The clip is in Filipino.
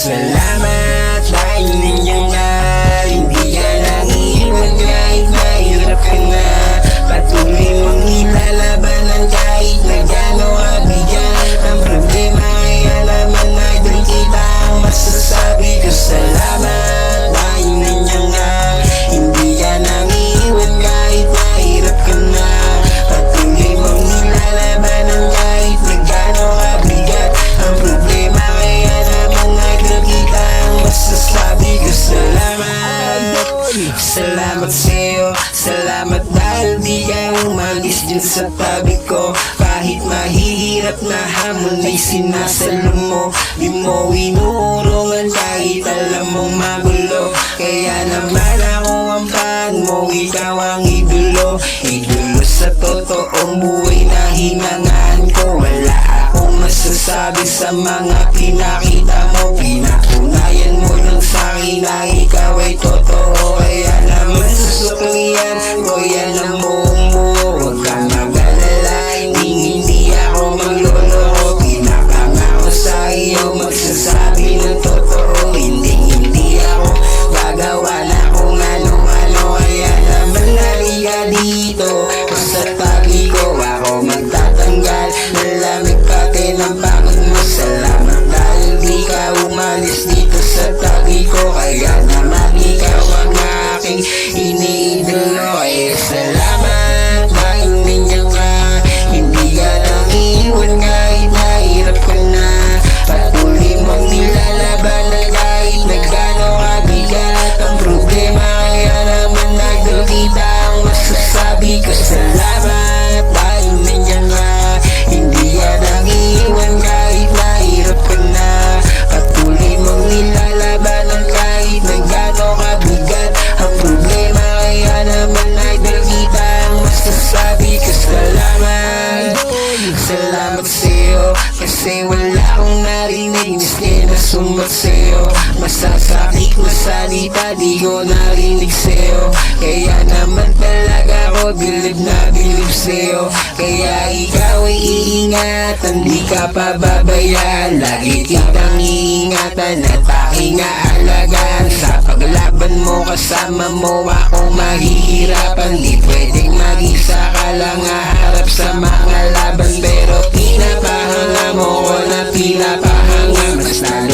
salamat dahil nandiyan ka. Hindi ka lang iiwan kahit mahirap ka na. Patuloy mong nilalabanan kahit na gaano kabigat ang problema. Kaya naman na doon kita ang masasabi ko. Salamat dahil nandiyan ka. Hindi ka lang iiwan kahit mahirap ka na. Patuloy mong nilalabanan kahit na gaano kabigat ang problema. Kaya naman na doon kita ang masasabi ko. Salamat sa'yo, salamat dahil di ka umalis dyan sa tabi ko. Kahit mahihirap na hamon ay sinasalo mo. Di mo inuurungan kahit alam mong magulo. Kaya naman ako ang paan mo, ikaw ang idolo. Idolo sa totoong buhay na hinangaan ko. Wala akong masasabi sa mga pinakita mo. Pinakunayan mo lang sa'kin na ikaw ay totoo. Kaya naman susuklian ko yan ang buong buo. Huwag kang mag-alala, hindi ako magloloko. Pinakangako sa iyo, magsasabi ng totoo. Hindi ako gagawa na kung ano-ano. Kaya naman naliga dito sa tabi ko. Ako magtatanggal ng lamig pati ng pagod mo. Salamat dahil di ka umalis dito sa tabi ko. Kaya naman ikaw ang aking iniidolo. Kaya salamat dahil nandiyan ka. Hindi ka lang iiwan kahit mahirap ka na. Patuloy mong nilalabanan kahit na gaano kabigat ang problema. Kaya naman nagdoon kita ang masasabi ko. Salamat dahil nandiyan ka. Hindi ka lang iiwan kahit mahirap ka na. Patuloy mong nilalabanan kahit na gaano kabigat ang problema. Kaya naman nagdoon kita ang masasabi ko. Salamat sa'yo, kasi wala akong narinig miski na sumat sa'yo. Masasakit na salita di ko narinig sa'yo. Kaya naman talaga ako bilib na bilib sa'yo. Kaya ikaw ay iingatan, di ka pababayaan. Lagi kitang iingatan at aking aalagaan. Sa paglaban mo kasama mo akong mahihirapan. Di pwedeng mag-isa ka lang haharap sa mga laban. Pero pinapahanga mo ko na pinapahanga. Mas lalo